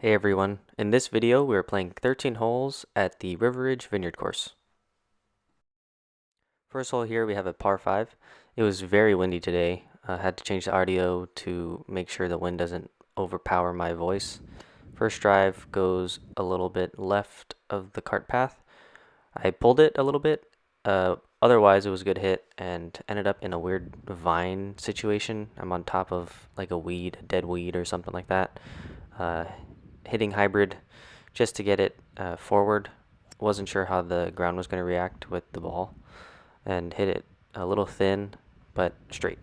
Hey everyone, in this video we are playing 13 holes at the River Ridge Vineyard course. First hole here we have a par 5. It was very windy today. I had to change the audio to make sure the wind doesn't overpower my voice. First drive goes a little bit left of the cart path. I pulled it a little bit. Otherwise it was a good hit and ended up in a weird vine situation. I'm on top of like a weed, a dead weed or something like that. Hitting hybrid just to get it forward. Wasn't sure how the ground was going to react with the ball and hit it a little thin but straight.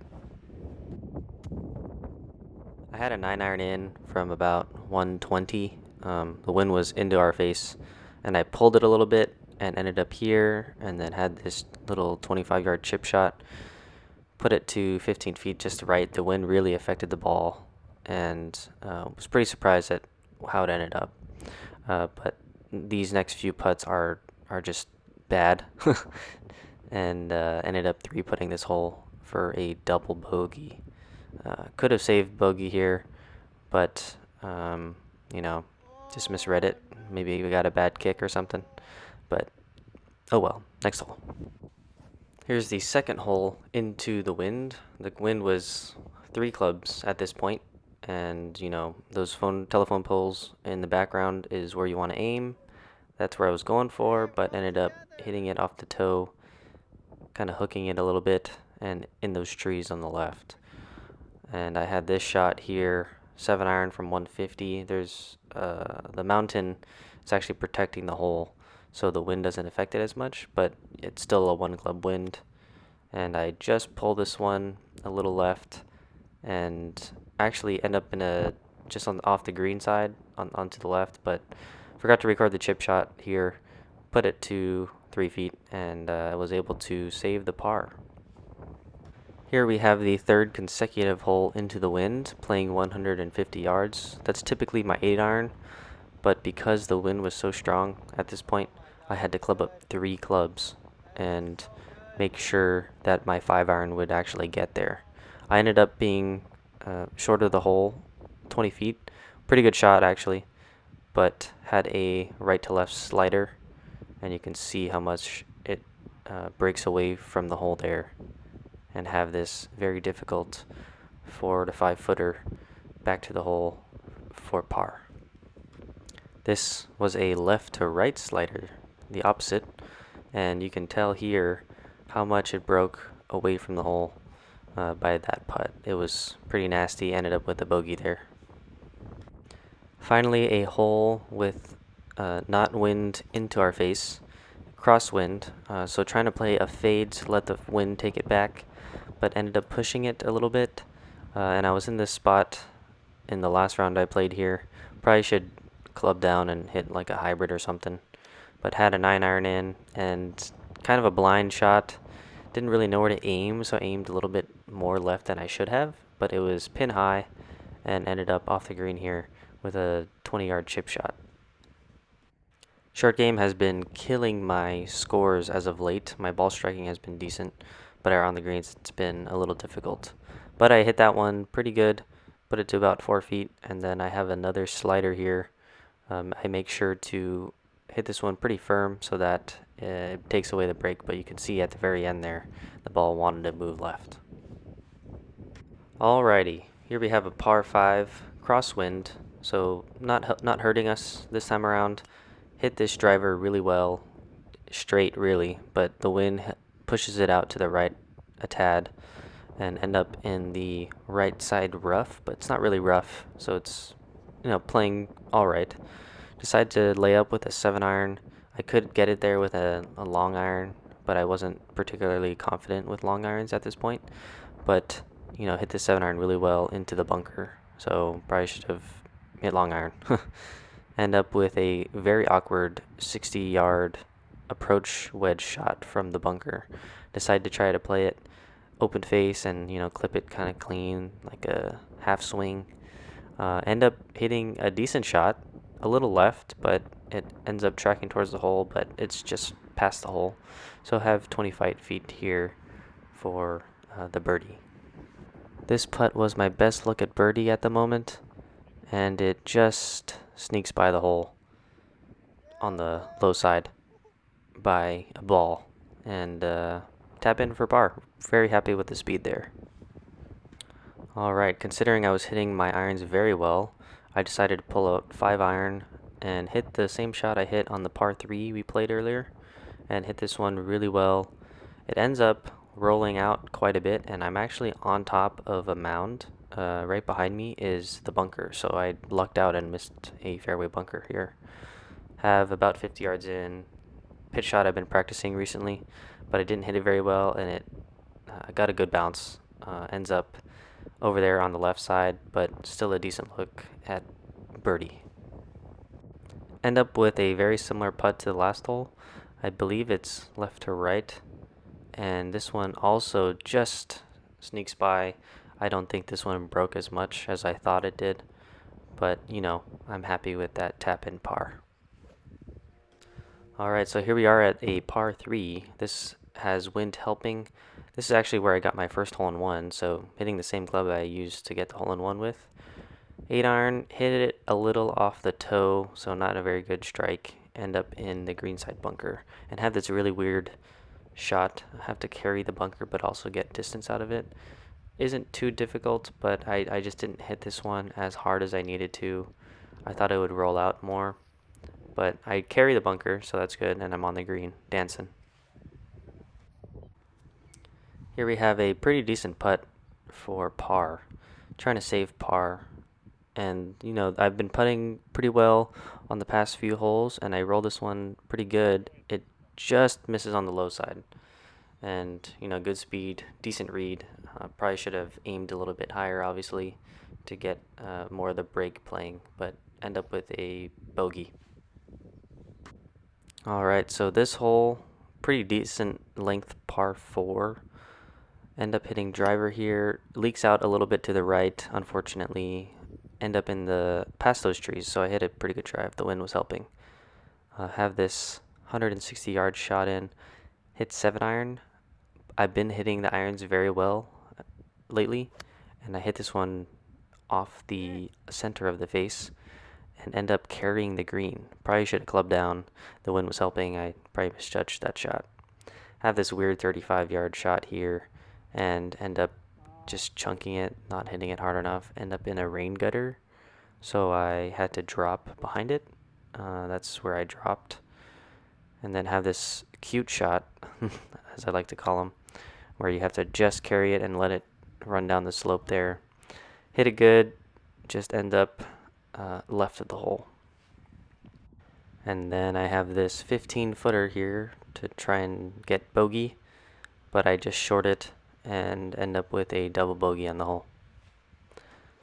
I had a 9-iron in from about 120. The wind was into our face and I pulled it a little bit and ended up here and then had this little 25-yard chip shot. Put it to 15 feet just right. The wind really affected the ball and was pretty surprised at how it ended up. But these next few putts are just bad, and ended up three-putting this hole for a double bogey. Could have saved bogey here, but you know, just misread it. Maybe we got a bad kick or something. But oh well. Next hole. Here's the second hole into the wind. The wind was 3 clubs at this point, and you know those telephone poles in the background is where you want to aim. That's where I was going for, but ended up hitting it off the toe, kind of hooking it a little bit, and in those trees on the left. And I had this shot here, 7-iron from 150. There's the mountain is actually protecting the hole, so the wind doesn't affect it as much, but it's still a 1-club wind. And I just pull this one a little left and actually end up in a just off the green side onto the left, but forgot to record the chip shot here. Put it to 3 feet and I was able to save the par. Here we have the third consecutive hole into the wind, playing 150 yards. That's typically my 8-iron, but because the wind was so strong at this point, I had to club up 3 clubs and make sure that my 5-iron would actually get there. I ended up being short of the hole, 20 feet. Pretty good shot actually, but had a right to left slider, and you can see how much it breaks away from the hole there, and have this very difficult 4 to 5 footer back to the hole for par. This was a left to right slider, the opposite, and you can tell here how much it broke away from the hole by that putt. It was pretty nasty. Ended up with a bogey there. Finally, a hole with not wind into our face, crosswind. So trying to play a fade to let the wind take it back, but ended up pushing it a little bit. And I was in this spot in the last round I played here. Probably should club down and hit like a hybrid or something, but had a 9-iron in and kind of a blind shot. Didn't really know where to aim, so I aimed a little bit more left than I should have, but it was pin high and ended up off the green here with a 20-yard chip shot. Short game has been killing my scores as of late. My ball striking has been decent, but around the greens it's been a little difficult. But I hit that one pretty good, put it to about 4 feet, and then I have another slider here. I make sure to hit this one pretty firm so that it takes away the break, but you can see at the very end there, the ball wanted to move left. Alrighty, here we have a par 5 crosswind, so not hurting us this time around. Hit this driver really well, straight really, but the wind pushes it out to the right a tad and end up in the right side rough, but it's not really rough, so it's playing alright. Decided to lay up with a 7-iron. I could get it there with a long iron, but I wasn't particularly confident with long irons at this point. But hit the 7-iron really well into the bunker, so probably should have hit long iron. End up with a very awkward 60-yard approach wedge shot from the bunker. Decide to try to play it open face and clip it kind of clean, like a half swing. End up hitting a decent shot, a little left, but it ends up tracking towards the hole, but it's just past the hole. So have 25 feet here for the birdie. This putt was my best look at birdie at the moment, and it just sneaks by the hole on the low side by a ball and tap in for par. Very happy with the speed there. Alright, considering I was hitting my irons very well, I decided to pull out 5 iron and hit the same shot I hit on the par 3 we played earlier, and hit this one really well. It ends up rolling out quite a bit, and I'm actually on top of a mound. Right behind me is the bunker, so I lucked out and missed a fairway bunker here. Have about 50 yards in. Pitch shot I've been practicing recently, but I didn't hit it very well, and it got a good bounce. Ends up over there on the left side, but still a decent look at birdie. End up with a very similar putt to the last hole. I believe it's left to right, and this one also just sneaks by. I don't think this one broke as much as I thought it did, but I'm happy with that tap in par. Alright, so here we are at a par 3. This has wind helping. This is actually where I got my first hole-in-one, so hitting the same club I used to get the hole-in-one with. 8 iron, hit it a little off the toe, so not a very good strike. End up in the greenside bunker, and have this really weird shot. I have to carry the bunker, but also get distance out of it. Isn't too difficult, but I just didn't hit this one as hard as I needed to. I thought it would roll out more. But I carry the bunker, so that's good, and I'm on the green, dancing. Here we have a pretty decent putt for par. Trying to save par. And, I've been putting pretty well on the past few holes, and I roll this one pretty good. It just misses on the low side. And, good speed, decent read. Probably should have aimed a little bit higher, obviously, to get more of the break playing, but end up with a bogey. Alright, so this hole, pretty decent length par 4. End up hitting driver here. Leaks out a little bit to the right, unfortunately. End up in past those trees, so I hit a pretty good drive. The wind was helping. Have this 160-yard shot in. Hit 7 iron. I've been hitting the irons very well lately, and I hit this one off the center of the face and end up carrying the green. Probably should have clubbed down. The wind was helping. I probably misjudged that shot. Have this weird 35-yard shot here and end up just chunking it, not hitting it hard enough. End up in a rain gutter, so I had to drop behind it. That's where I dropped. And then have this cute shot, as I like to call them, where you have to just carry it and let it run down the slope there. Hit it good, just end up left of the hole. And then I have this 15-footer here to try and get bogey, but I just short it and end up with a double bogey on the hole.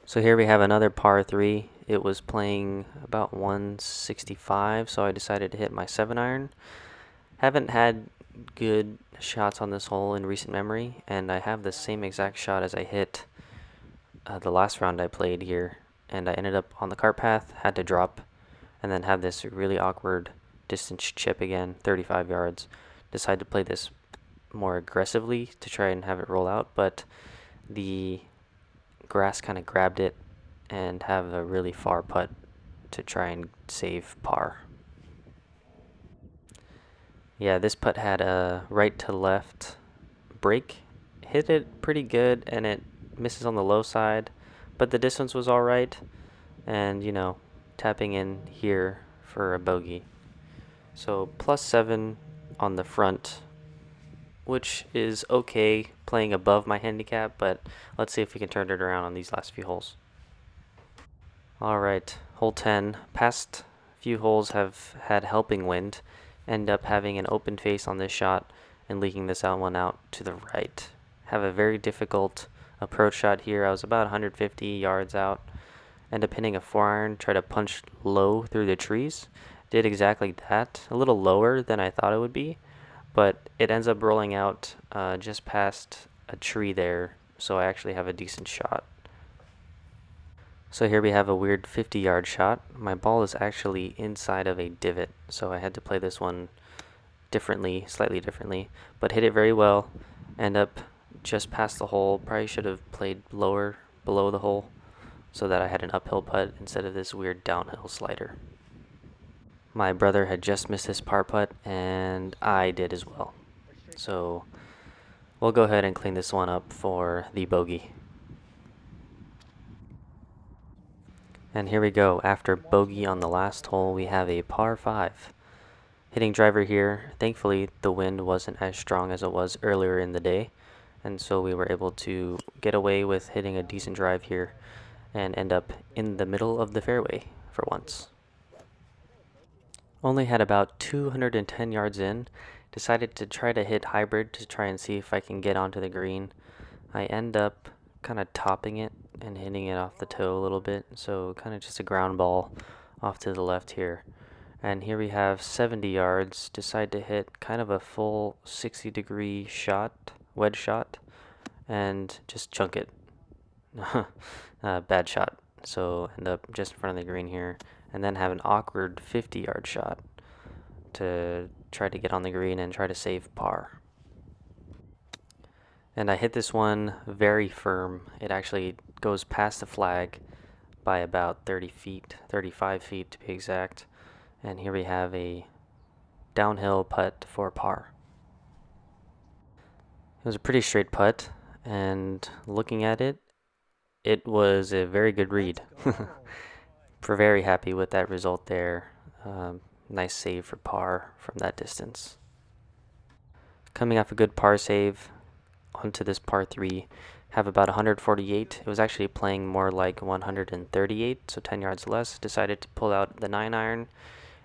So here we have another par 3. It was playing about 165, so I decided to hit my 7 iron. Haven't had good shots on this hole in recent memory, and I have the same exact shot as I hit the last round I played here, and I ended up on the cart path, had to drop, and then have this really awkward distance chip again, 35 yards. Decided to play this more aggressively to try and have it roll out, but the grass kind of grabbed it and have a really far putt to try and save par. Yeah, this putt had a right to left break. Hit it pretty good, and it misses on the low side, but the distance was all right, and tapping in here for a bogey. So +7 on the front, which is okay, playing above my handicap, but let's see if we can turn it around on these last few holes. Alright, hole 10. Past few holes have had helping wind. End up having an open face on this shot and leaking this one out to the right. Have a very difficult approach shot here. I was about 150 yards out. End up hitting a 4-iron, try to punch low through the trees. Did exactly that. A little lower than I thought it would be, but it ends up rolling out just past a tree there, so I actually have a decent shot. So here we have a weird 50-yard shot. My ball is actually inside of a divot, so I had to play this one differently, slightly differently, but hit it very well. End up just past the hole. Probably should have played lower, below the hole. so that I had an uphill putt instead of this weird downhill slider. My brother had just missed his par putt, and I did as well. So we'll go ahead and clean this one up for the bogey. And here we go. After bogey on the last hole, we have a par 5. Hitting driver here. Thankfully, the wind wasn't as strong as it was earlier in the day, and so we were able to get away with hitting a decent drive here and end up in the middle of the fairway for once. Only had about 210 yards in. Decided to try to hit hybrid to try and see if I can get onto the green. I end up kind of topping it and hitting it off the toe a little bit, so kind of just a ground ball off to the left here. And here we have 70 yards. Decide to hit kind of a full 60-degree shot, wedge shot, and just chunk it. Bad shot. So end up just in front of the green here, and then have an awkward 50-yard shot to try to get on the green and try to save par. And I hit this one very firm. It actually goes past the flag by about 30 feet, 35 feet to be exact. And here we have a downhill putt for par. It was a pretty straight putt, and looking at it, it was a very good read. We're very happy with that result there. Nice save for par from that distance. Coming off a good par save onto this par 3, have about 148. It was actually playing more like 138, so 10 yards less. Decided to pull out the 9-iron,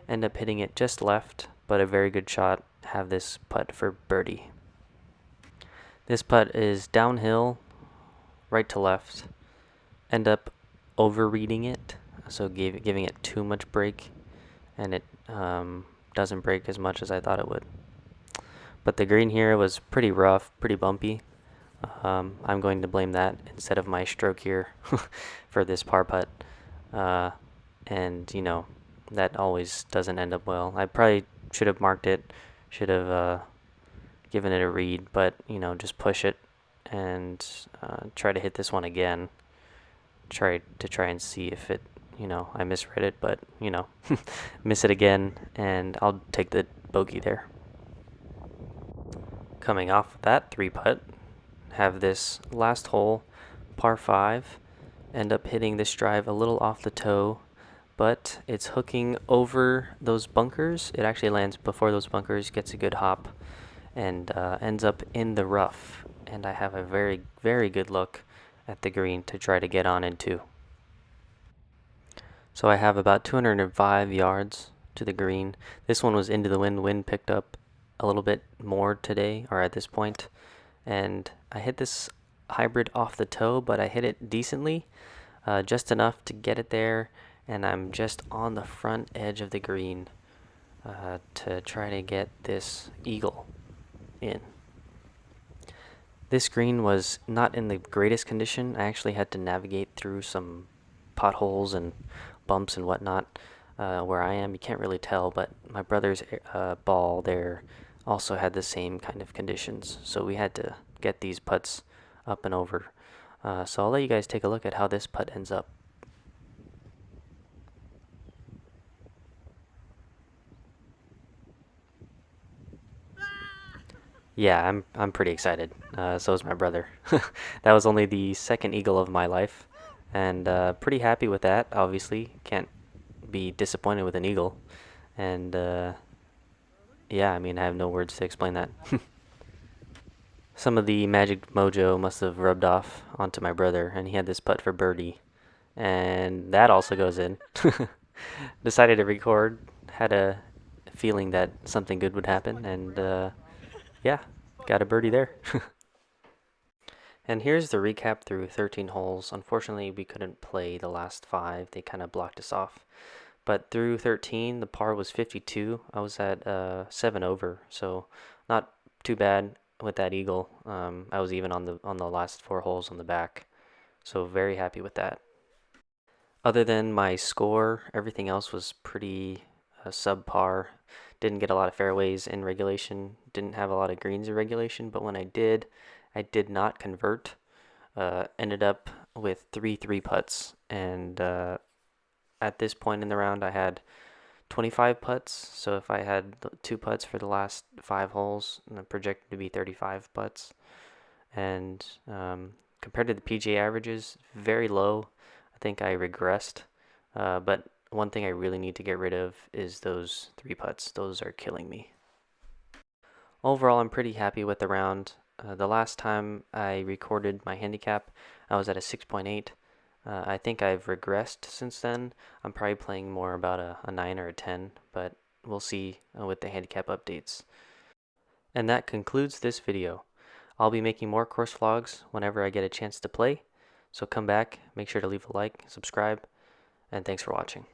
end up hitting it just left, but a very good shot. Have this putt for birdie. This putt is downhill, right to left. End up overreading it, so giving it too much break, and it doesn't break as much as I thought it would. But the green here was pretty rough, pretty bumpy. I'm going to blame that instead of my stroke here for this par putt. And, you know, that always doesn't end up well. I probably should have marked it, should have given it a read, but, you know, just push it and try to hit this one again. Try and see if it, you know, I misread it, but, you know, miss it again, and I'll take the bogey there. Coming off that 3-putt, have this last hole, par 5, end up hitting this drive a little off the toe, but it's hooking over those bunkers. It actually lands before those bunkers, gets a good hop, and ends up in the rough. And I have a very, very good look at the green to try to get on into. So I have about 205 yards to the green. This one was into the wind. Wind picked up a little bit more today, or at this point, and I hit this hybrid off the toe, but I hit it decently, just enough to get it there, and I'm just on the front edge of the green to try to get this eagle in. This green was not in the greatest condition. I actually had to navigate through some potholes and bumps and whatnot. Where I am, you can't really tell, but my brother's ball there also had the same kind of conditions, so we had to get these putts up and over. So I'll let you guys take a look at how this putt ends up. Yeah, I'm pretty excited. So is my brother. That was only the second eagle of my life, and pretty happy with that. Obviously, can't be disappointed with an eagle, and yeah, I mean, I have no words to explain that. Some of the magic mojo must have rubbed off onto my brother, and he had this putt for birdie, and that also goes in. Decided to record, had a feeling that something good would happen, and yeah, got a birdie there. And here's the recap through 13 holes. Unfortunately, we couldn't play the last 5. They kind of blocked us off. But through 13, the par was 52. I was at 7 over, so not too bad with that eagle. I was even on the last 4 holes on the back, so very happy with that. Other than my score, everything else was pretty subpar. Didn't get a lot of fairways in regulation. Didn't have a lot of greens in regulation, but when I did not convert. Ended up with three putts, and at this point in the round, I had 25 putts. So if I had 2 putts for the last 5 holes, and I'm projected to be 35 putts, and compared to the PGA averages, very low. I think I regressed. But one thing I really need to get rid of is those 3 putts. Those are killing me. Overall, I'm pretty happy with the round. The last time I recorded my handicap, I was at a 6.8. I think I've regressed since then. I'm probably playing more about a 9 or a 10, but we'll see with the handicap updates. And that concludes this video. I'll be making more course vlogs whenever I get a chance to play. So come back, make sure to leave a like, subscribe, and thanks for watching.